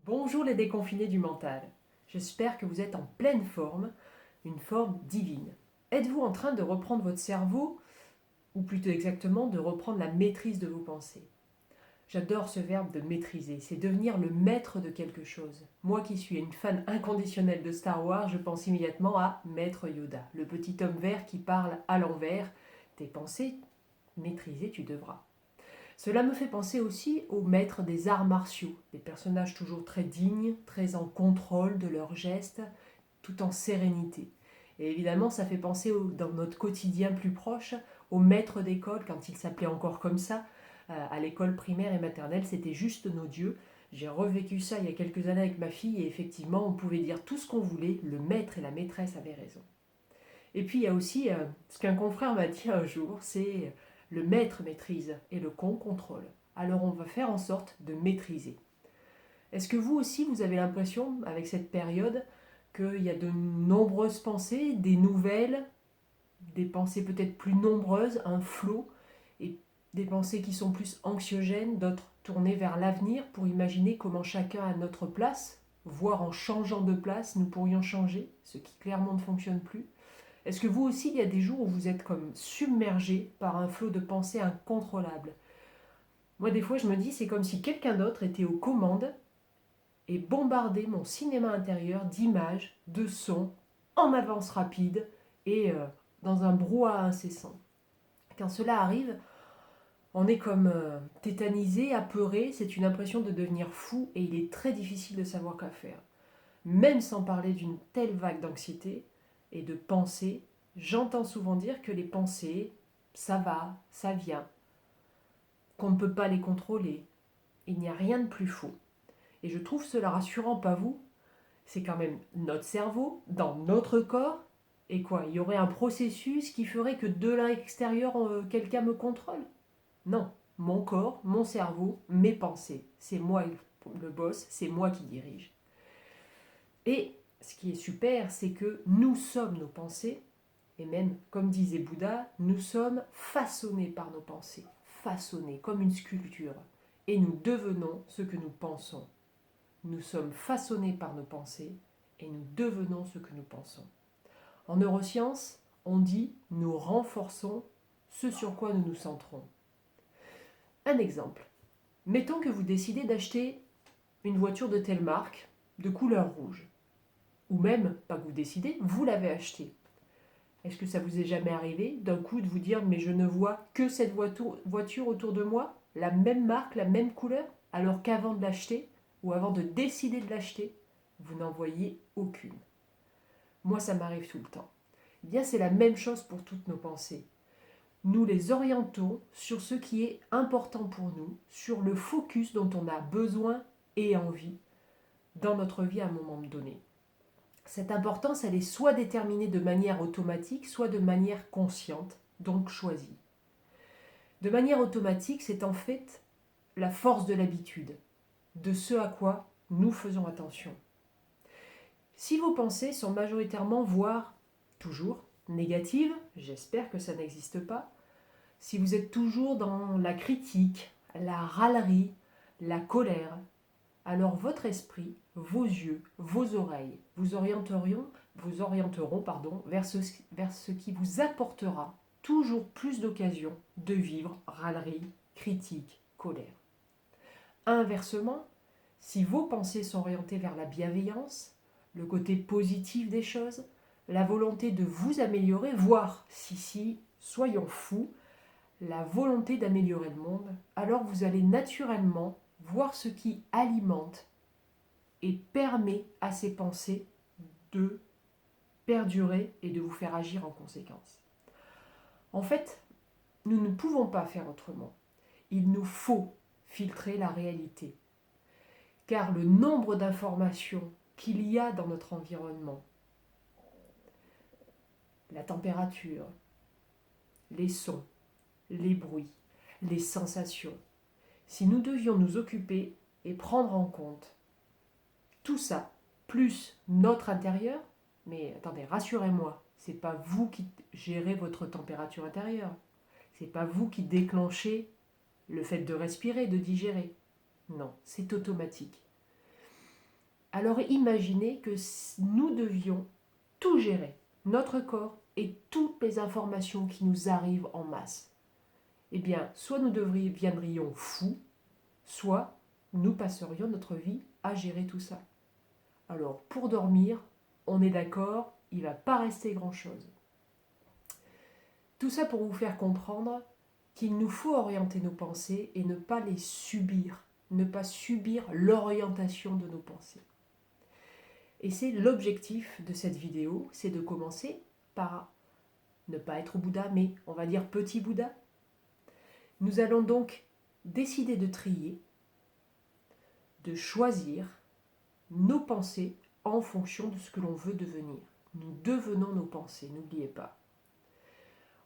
Bonjour les déconfinés du mental. J'espère que vous êtes en pleine forme, une forme divine. Êtes-vous en train de reprendre votre cerveau, ou plutôt exactement de reprendre la maîtrise de vos pensées? J'adore ce verbe de maîtriser, c'est devenir le maître de quelque chose. Moi qui suis une fan inconditionnelle de Star Wars, je pense immédiatement à Maître Yoda, le petit homme vert qui parle à l'envers. Tes pensées, maîtriser tu devras. Cela me fait penser aussi aux maîtres des arts martiaux, des personnages toujours très dignes, très en contrôle de leurs gestes, tout en sérénité. Et évidemment, ça fait penser dans notre quotidien plus proche aux maîtres d'école, quand ils s'appelaient encore comme ça, à l'école primaire et maternelle, c'était juste nos dieux. J'ai revécu ça il y a quelques années avec ma fille et effectivement, on pouvait dire tout ce qu'on voulait, le maître et la maîtresse avaient raison. Et puis il y a aussi ce qu'un confrère m'a dit un jour, c'est le maître maîtrise et le con contrôle. Alors on va faire en sorte de maîtriser. Est-ce que vous aussi, vous avez l'impression, avec cette période, qu'il y a de nombreuses pensées, des nouvelles, des pensées peut-être plus nombreuses, un flot, et des pensées qui sont plus anxiogènes, d'autres tournées vers l'avenir pour imaginer comment chacun a notre place, voire en changeant de place, nous pourrions changer, ce qui clairement ne fonctionne plus. Est-ce que vous aussi, il y a des jours où vous êtes comme submergé par un flot de pensées incontrôlable? Moi, des fois, je me dis, c'est comme si quelqu'un d'autre était aux commandes et bombardait mon cinéma intérieur d'images, de sons, en avance rapide et dans un brouhaha incessant. Quand cela arrive, on est comme tétanisé, apeuré, c'est une impression de devenir fou et il est très difficile de savoir quoi faire. Même sans parler d'une telle vague d'anxiété et de pensée, j'entends souvent dire que les pensées, ça va, ça vient, qu'on ne peut pas les contrôler. Il n'y a rien de plus faux. Et je trouve cela rassurant, pas vous? C'est quand même notre cerveau, dans notre corps, et quoi? Il y aurait un processus qui ferait que de l'extérieur, quelqu'un me contrôle? Non. Mon corps, mon cerveau, mes pensées. C'est moi le boss, c'est moi qui dirige. Et ce qui est super, c'est que nous sommes nos pensées, et même, comme disait Bouddha, nous sommes façonnés par nos pensées, façonnés comme une sculpture, et nous devenons ce que nous pensons. Nous sommes façonnés par nos pensées, et nous devenons ce que nous pensons. En neurosciences, on dit nous renforçons ce sur quoi nous nous centrons. Un exemple. Mettons que vous décidez d'acheter une voiture de telle marque, de couleur rouge. Ou même, pas que vous décidez, vous l'avez achetée. Est-ce que ça vous est jamais arrivé d'un coup de vous dire mais je ne vois que cette voiture autour de moi, la même marque, la même couleur, alors qu'avant de l'acheter ou avant de décider de l'acheter, vous n'en voyez aucune. Moi ça m'arrive tout le temps. Eh bien c'est la même chose pour toutes nos pensées. Nous les orientons sur ce qui est important pour nous, sur le focus dont on a besoin et envie dans notre vie à un moment donné. Cette importance, elle est soit déterminée de manière automatique, soit de manière consciente, donc choisie. De manière automatique, c'est en fait la force de l'habitude, de ce à quoi nous faisons attention. Si vos pensées sont majoritairement, voire toujours, négatives, j'espère que ça n'existe pas, si vous êtes toujours dans la critique, la râlerie, la colère, alors votre esprit, vos yeux, vos oreilles vous orienteront vers ce qui vous apportera toujours plus d'occasions de vivre râlerie, critique, colère. Inversement, si vos pensées sont orientées vers la bienveillance, le côté positif des choses, la volonté de vous améliorer, voire, si, soyons fous, la volonté d'améliorer le monde, alors vous allez naturellement voir ce qui alimente et permet à ces pensées de perdurer et de vous faire agir en conséquence. En fait, nous ne pouvons pas faire autrement. Il nous faut filtrer la réalité. Car le nombre d'informations qu'il y a dans notre environnement, la température, les sons, les bruits, les sensations, si nous devions nous occuper et prendre en compte tout ça, plus notre intérieur, mais attendez, rassurez-moi, c'est pas vous qui gérez votre température intérieure. C'est pas vous qui déclenchez le fait de respirer, de digérer. Non, c'est automatique. Alors imaginez que nous devions tout gérer, notre corps et toutes les informations qui nous arrivent en masse. Eh bien, soit nous deviendrions fous, soit nous passerions notre vie à gérer tout ça. Alors, pour dormir, on est d'accord, il ne va pas rester grand-chose. Tout ça pour vous faire comprendre qu'il nous faut orienter nos pensées et ne pas les subir, ne pas subir l'orientation de nos pensées. Et c'est l'objectif de cette vidéo, c'est de commencer par ne pas être Bouddha, mais on va dire petit Bouddha. Nous allons donc décider de trier, de choisir nos pensées en fonction de ce que l'on veut devenir. Nous devenons nos pensées, n'oubliez pas.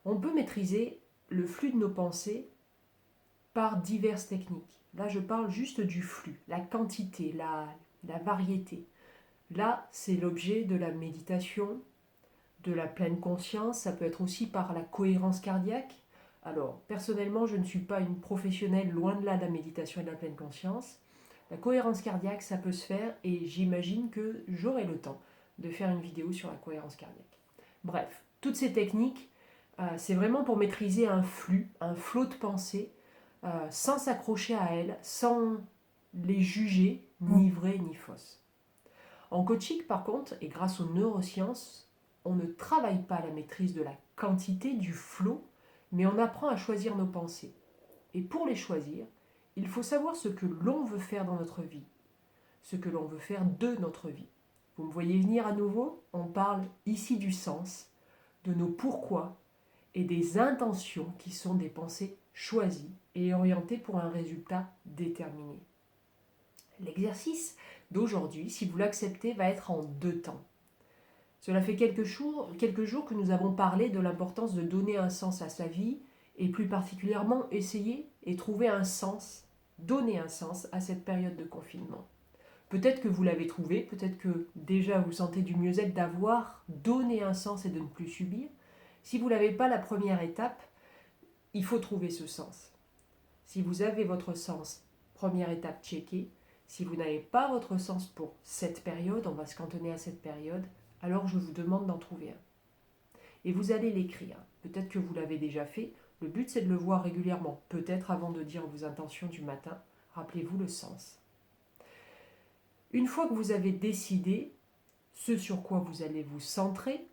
On peut maîtriser le flux de nos pensées par diverses techniques. Là, je parle juste du flux, la quantité, la variété. Là, c'est l'objet de la méditation, de la pleine conscience. Ça peut être aussi par la cohérence cardiaque. Alors, personnellement, je ne suis pas une professionnelle, loin de là, de la méditation et de la pleine conscience. La cohérence cardiaque, ça peut se faire et j'imagine que j'aurai le temps de faire une vidéo sur la cohérence cardiaque. Bref, toutes ces techniques, c'est vraiment pour maîtriser un flux, un flot de pensée, sans s'accrocher à elles, sans les juger, ni vraies ni fausses. En coaching, par contre, et grâce aux neurosciences, on ne travaille pas la maîtrise de la quantité, du flot, mais on apprend à choisir nos pensées. Et pour les choisir, il faut savoir ce que l'on veut faire dans notre vie, ce que l'on veut faire de notre vie. Vous me voyez venir à nouveau? On parle ici du sens, de nos pourquoi et des intentions qui sont des pensées choisies et orientées pour un résultat déterminé. L'exercice d'aujourd'hui, si vous l'acceptez, va être en 2 temps. Cela fait quelques jours que nous avons parlé de l'importance de donner un sens à sa vie et plus particulièrement essayer et trouver un sens, donner un sens à cette période de confinement. Peut-être que vous l'avez trouvé, peut-être que déjà vous sentez du mieux-être d'avoir donné un sens et de ne plus subir. Si vous n'avez pas la première étape, il faut trouver ce sens. Si vous avez votre sens, première étape checkée. Si vous n'avez pas votre sens pour cette période, on va se cantonner à cette période, alors je vous demande d'en trouver un. Et vous allez l'écrire. Peut-être que vous l'avez déjà fait. Le but, c'est de le voir régulièrement. Peut-être avant de dire vos intentions du matin, rappelez-vous le sens. Une fois que vous avez décidé ce sur quoi vous allez vous centrer,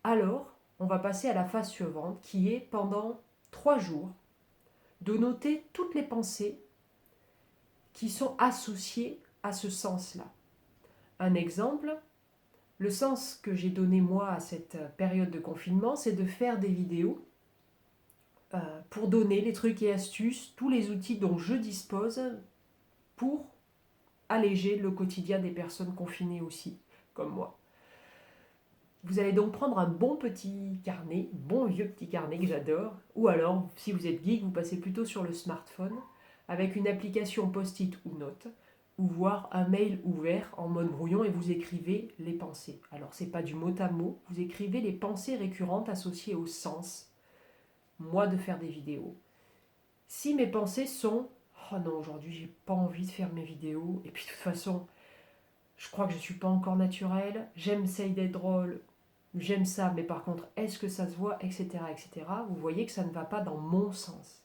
alors on va passer à la phase suivante qui est pendant 3 jours de noter toutes les pensées qui sont associées à ce sens-là. Un exemple, le sens que j'ai donné moi à cette période de confinement, c'est de faire des vidéos pour donner les trucs et astuces, tous les outils dont je dispose pour alléger le quotidien des personnes confinées aussi, comme moi. Vous allez donc prendre un bon petit carnet, bon vieux petit carnet que j'adore, ou alors, si vous êtes geek, vous passez plutôt sur le smartphone, avec une application post-it ou note, ou voir un mail ouvert en mode brouillon et vous écrivez les pensées. Alors, c'est pas du mot à mot, vous écrivez les pensées récurrentes associées au sens, moi de faire des vidéos. Si mes pensées sont « Oh non, aujourd'hui, j'ai pas envie de faire mes vidéos, et puis de toute façon, je crois que je suis pas encore naturelle, j'essaye d'être drôle, j'aime ça, mais par contre, est-ce que ça se voit, etc., etc. » Vous voyez que ça ne va pas dans mon sens.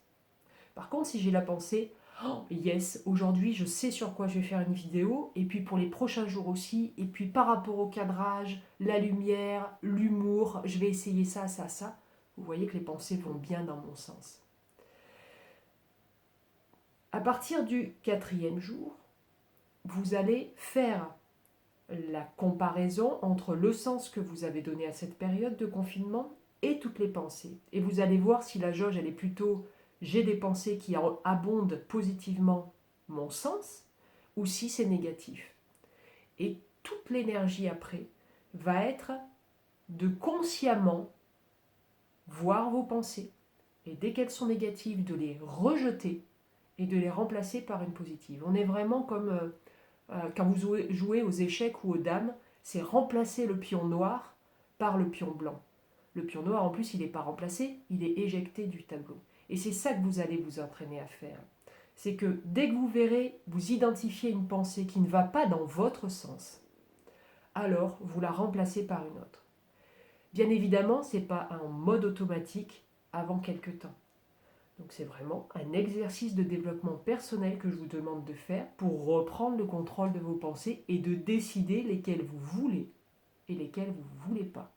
Par contre, si j'ai la pensée « Oh, yes, aujourd'hui, je sais sur quoi je vais faire une vidéo, et puis pour les prochains jours aussi, et puis par rapport au cadrage, la lumière, l'humour, je vais essayer ça, ça, ça. » Vous voyez que les pensées vont bien dans mon sens. À partir du 4e jour, vous allez faire la comparaison entre le sens que vous avez donné à cette période de confinement et toutes les pensées. Et vous allez voir si la jauge, elle est plutôt « j'ai des pensées qui abondent positivement mon sens » ou si c'est négatif. Et toute l'énergie après va être de consciemment voir vos pensées et dès qu'elles sont négatives, de les rejeter et de les remplacer par une positive. On est vraiment comme quand vous jouez aux échecs ou aux dames, c'est remplacer le pion noir par le pion blanc. Le pion noir, en plus, il n'est pas remplacé, il est éjecté du tableau. Et c'est ça que vous allez vous entraîner à faire. c'est que dès que vous verrez, vous identifiez une pensée qui ne va pas dans votre sens, alors vous la remplacez par une autre. Bien évidemment, ce n'est pas un mode automatique avant quelque temps. Donc c'est vraiment un exercice de développement personnel que je vous demande de faire pour reprendre le contrôle de vos pensées et de décider lesquelles vous voulez et lesquelles vous ne voulez pas.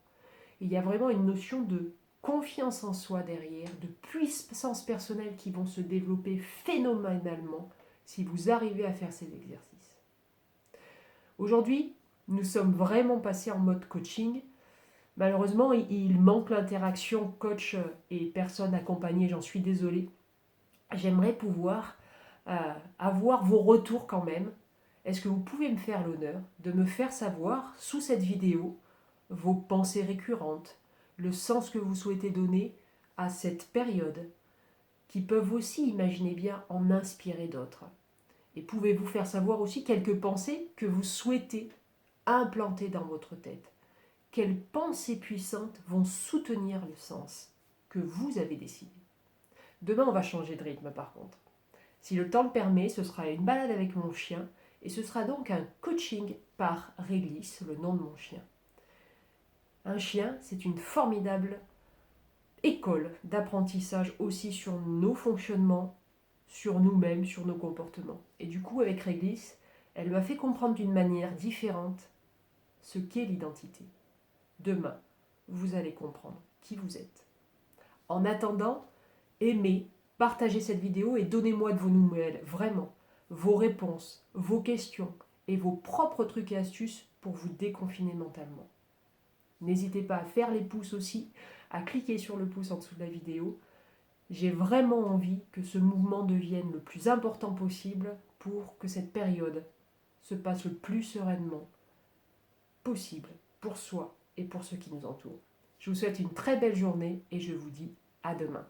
Il y a vraiment une notion de confiance en soi derrière, de puissance personnelle qui vont se développer phénoménalement si vous arrivez à faire ces exercices. Aujourd'hui, nous sommes vraiment passés en mode coaching. Malheureusement, il manque l'interaction coach et personne accompagnée, j'en suis désolée. J'aimerais pouvoir avoir vos retours quand même. Est-ce que vous pouvez me faire l'honneur de me faire savoir sous cette vidéo vos pensées récurrentes, le sens que vous souhaitez donner à cette période, qui peuvent aussi, imaginez bien, en inspirer d'autres. Et pouvez-vous faire savoir aussi quelques pensées que vous souhaitez implanter dans votre tête. Quelles pensées puissantes vont soutenir le sens que vous avez décidé. Demain, on va changer de rythme par contre. Si le temps le permet, ce sera une balade avec mon chien et ce sera donc un coaching par Réglisse, le nom de mon chien. Un chien, c'est une formidable école d'apprentissage aussi sur nos fonctionnements, sur nous-mêmes, sur nos comportements. Et du coup, avec Réglisse, elle m'a fait comprendre d'une manière différente ce qu'est l'identité. Demain, vous allez comprendre qui vous êtes. En attendant, aimez, partagez cette vidéo et donnez-moi de vos nouvelles, vraiment, vos réponses, vos questions et vos propres trucs et astuces pour vous déconfiner mentalement. N'hésitez pas à faire les pouces aussi, à cliquer sur le pouce en dessous de la vidéo. J'ai vraiment envie que ce mouvement devienne le plus important possible pour que cette période se passe le plus sereinement possible pour soi et pour ceux qui nous entourent. Je vous souhaite une très belle journée et je vous dis à demain.